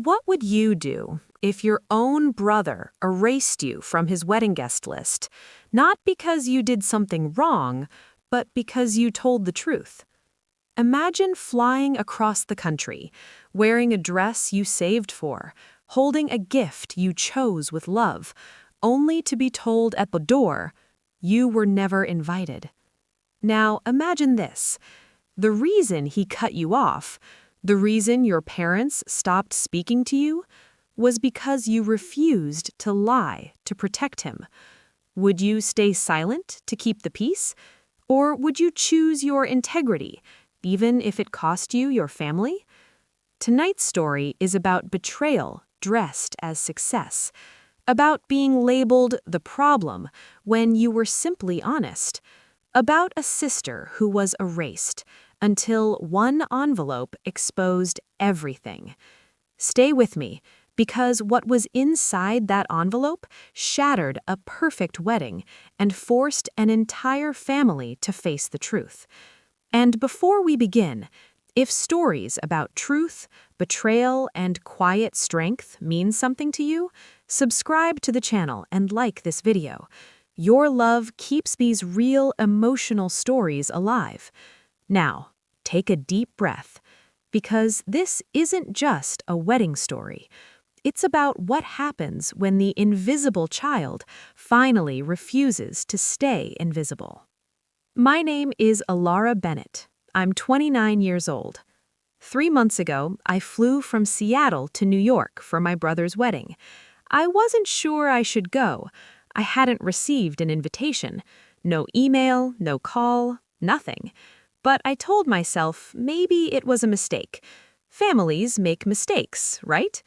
What would you do if your own brother erased you from his wedding guest list, not because you did something wrong, but because you told the truth? Imagine flying across the country, wearing a dress you saved for, holding a gift you chose with love, only to be told at the door, you were never invited. Now imagine this. The reason he cut you off, the reason your parents stopped speaking to you, was because you refused to lie to protect him. Would you stay silent to keep the peace? Or would you choose your integrity, even if it cost you your family? Tonight's story is about betrayal dressed as success, about being labeled the problem when you were simply honest, about a sister who was erased until one envelope exposed everything. Stay with me, because what was inside that envelope shattered a perfect wedding and forced an entire family to face the truth. And before we begin, if stories about truth, betrayal, and quiet strength mean something to you, subscribe to the channel and like this video. Your love keeps these real emotional stories alive. Now, take a deep breath, because this isn't just a wedding story. It's about what happens when the invisible child finally refuses to stay invisible. My name is Alara Bennett. I'm 29 years old. 3 months ago, I flew from Seattle to New York for my brother's wedding. I wasn't sure I should go. I hadn't received an invitation. No email, no call, nothing. But I told myself maybe it was a mistake. Families make mistakes, right?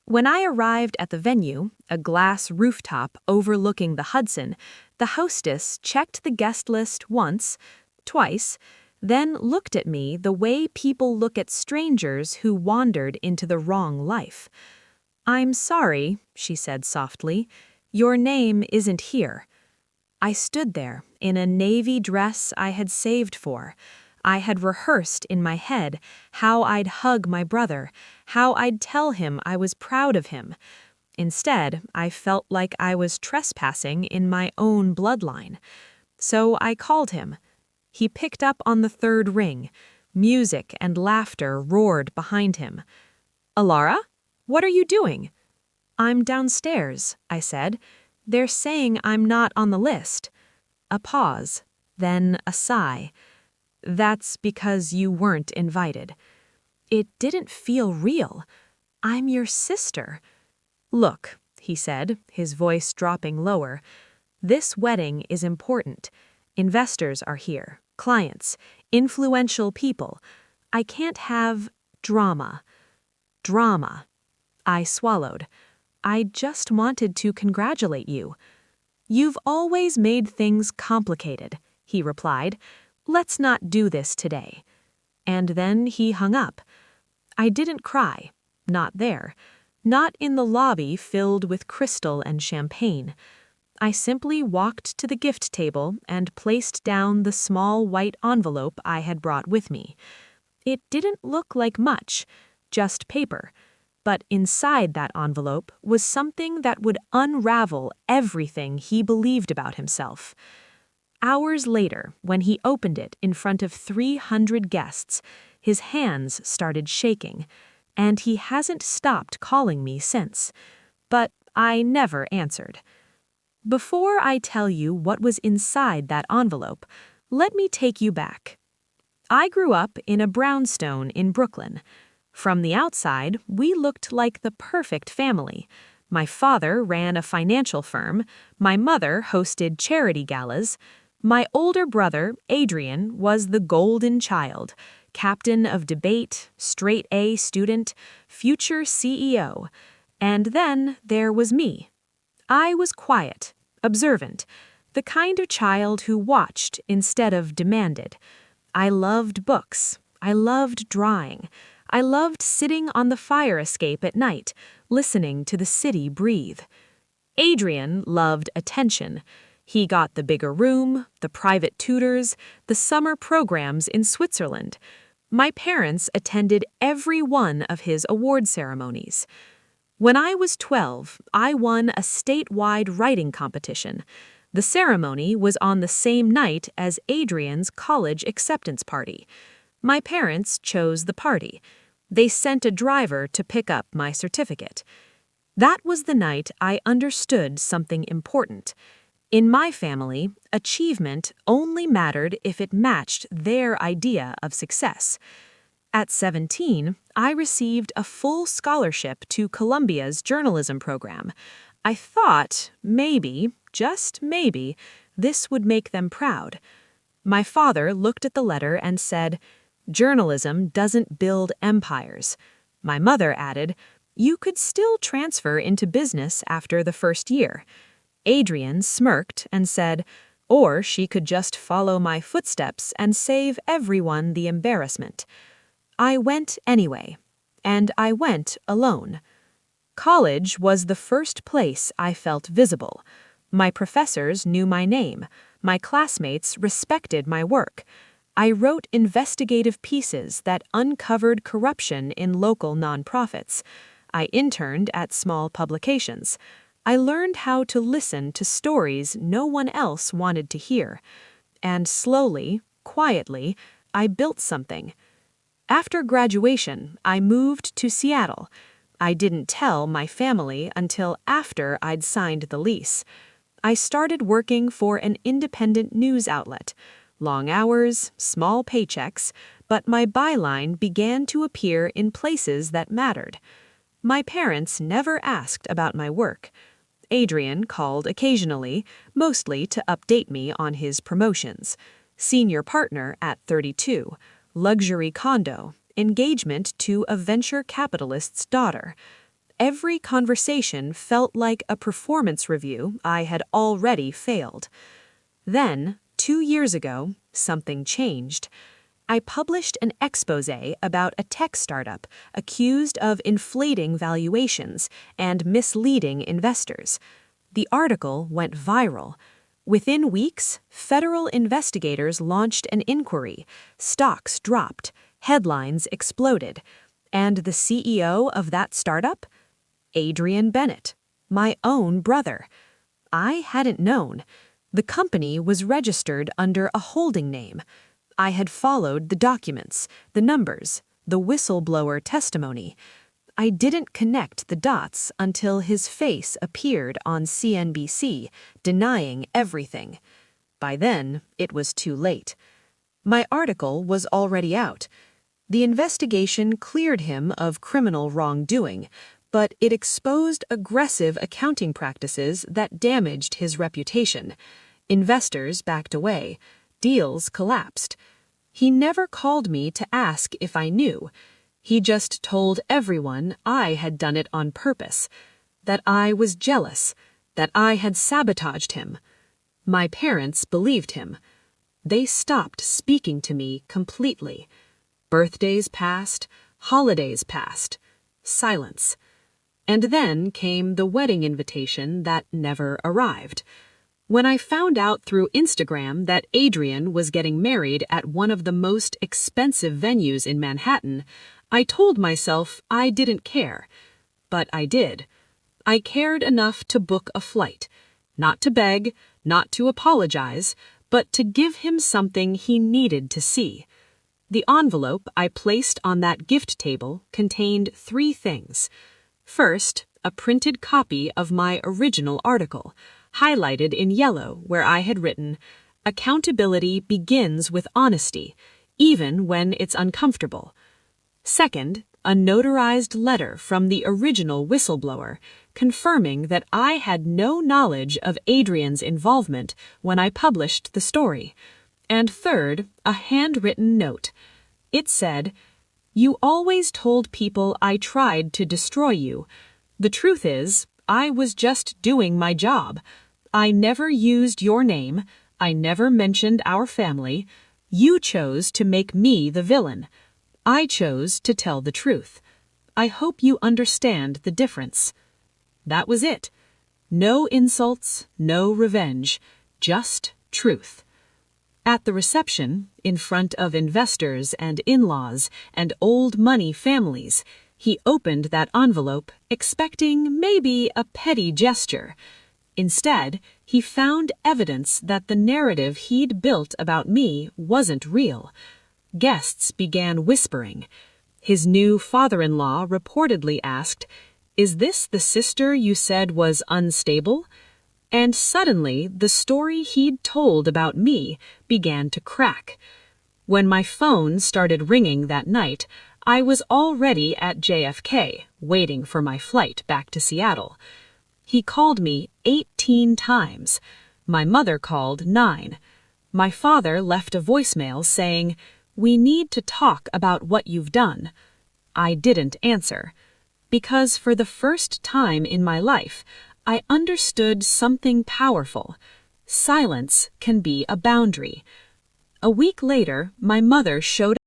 When I arrived at the venue, a glass rooftop overlooking the Hudson, the hostess checked the guest list once, twice, then looked at me the way people look at strangers who wandered into the wrong life. "I'm sorry," she said softly, "your name isn't here." I stood there in a navy dress I had saved for. I had rehearsed in my head how I'd hug my brother, how I'd tell him I was proud of him. Instead, I felt like I was trespassing in my own bloodline. So I called him. He picked up on the third ring. Music and laughter roared behind him. "Alara, what are you doing?" "I'm downstairs," I said. "They're saying I'm not on the list." A pause, then a sigh. "That's because you weren't invited." It didn't feel real. "I'm your sister." "Look," he said, his voice dropping lower, "this wedding is important. Investors are here, clients, influential people. I can't have drama." Drama. I swallowed. "I just wanted to congratulate you." "You've always made things complicated," he replied. "Let's not do this today." And then he hung up. I didn't cry. Not there. Not in the lobby filled with crystal and champagne. I simply walked to the gift table and placed down the small white envelope I had brought with me. It didn't look like much, just paper. But inside that envelope was something that would unravel everything he believed about himself. Hours later, when he opened it in front of 300 guests, his hands started shaking, and he hasn't stopped calling me since. But I never answered. Before I tell you what was inside that envelope, let me take you back. I grew up in a brownstone in Brooklyn. From the outside, we looked like the perfect family. My father ran a financial firm. My mother hosted charity galas. My older brother, Adrian, was the golden child, captain of debate, straight-A student, future CEO. And then there was me. I was quiet, observant, the kind of child who watched instead of demanded. I loved books. I loved drawing. I loved sitting on the fire escape at night, listening to the city breathe. Adrian loved attention. He got the bigger room, the private tutors, the summer programs in Switzerland. My parents attended every one of his award ceremonies. When I was 12, I won a statewide writing competition. The ceremony was on the same night as Adrian's college acceptance party. My parents chose the party. They sent a driver to pick up my certificate. That was the night I understood something important. In my family, achievement only mattered if it matched their idea of success. At 17, I received a full scholarship to Columbia's journalism program. I thought maybe, just maybe, this would make them proud. My father looked at the letter and said, "Journalism doesn't build empires." My mother added, "You could still transfer into business after the first year." Adrian smirked and said, "Or she could just follow my footsteps and save everyone the embarrassment." I went anyway, and I went alone. College was the first place I felt visible. My professors knew my name. My classmates respected my work. I wrote investigative pieces that uncovered corruption in local nonprofits. I interned at small publications. I learned how to listen to stories no one else wanted to hear. And slowly, quietly, I built something. After graduation, I moved to Seattle. I didn't tell my family until after I'd signed the lease. I started working for an independent news outlet. Long hours, small paychecks, but my byline began to appear in places that mattered. My parents never asked about my work. Adrian called occasionally, mostly to update me on his promotions. Senior partner at 32. Luxury condo, engagement to a venture capitalist's daughter. Every conversation felt like a performance review I had already failed. Then, 2 years ago, something changed. I published an exposé about a tech startup accused of inflating valuations and misleading investors. The article went viral. Within weeks, federal investigators launched an inquiry. Stocks dropped, headlines exploded. And the CEO of that startup? Adrian Bennett, my own brother. I hadn't known. The company was registered under a holding name. I had followed the documents, the numbers, the whistleblower testimony. I didn't connect the dots until his face appeared on CNBC, denying everything. By then, it was too late. My article was already out. The investigation cleared him of criminal wrongdoing, but it exposed aggressive accounting practices that damaged his reputation. Investors backed away. Deals collapsed. He never called me to ask if I knew. He just told everyone I had done it on purpose, that I was jealous, that I had sabotaged him. My parents believed him. They stopped speaking to me completely. Birthdays passed, holidays passed. Silence. And then came the wedding invitation that never arrived. When I found out through Instagram that Adrian was getting married at one of the most expensive venues in Manhattan, I told myself I didn't care. But I did. I cared enough to book a flight. Not to beg, not to apologize, but to give him something he needed to see. The envelope I placed on that gift table contained 3 things. First, a printed copy of my original article, highlighted in yellow where I had written, "Accountability begins with honesty, even when it's uncomfortable." Second, a notarized letter from the original whistleblower, confirming that I had no knowledge of Adrian's involvement when I published the story. And third, a handwritten note. It said, "You always told people I tried to destroy you. The truth is, I was just doing my job. I never used your name. I never mentioned our family. You chose to make me the villain. I chose to tell the truth. I hope you understand the difference." That was it. No insults, no revenge, just truth. At the reception, in front of investors and in-laws and old money families, he opened that envelope expecting maybe a petty gesture. Instead, he found evidence that the narrative he'd built about me wasn't real. Guests began whispering. His new father-in-law reportedly asked, "Is this the sister you said was unstable?" And suddenly, the story he'd told about me began to crack. When my phone started ringing that night, I was already at JFK, waiting for my flight back to Seattle. He called me 18 times. My mother called 9. My father left a voicemail saying, "We need to talk about what you've done." I didn't answer, because for the first time in my life, I understood something powerful. Silence can be a boundary. A week later, my mother showed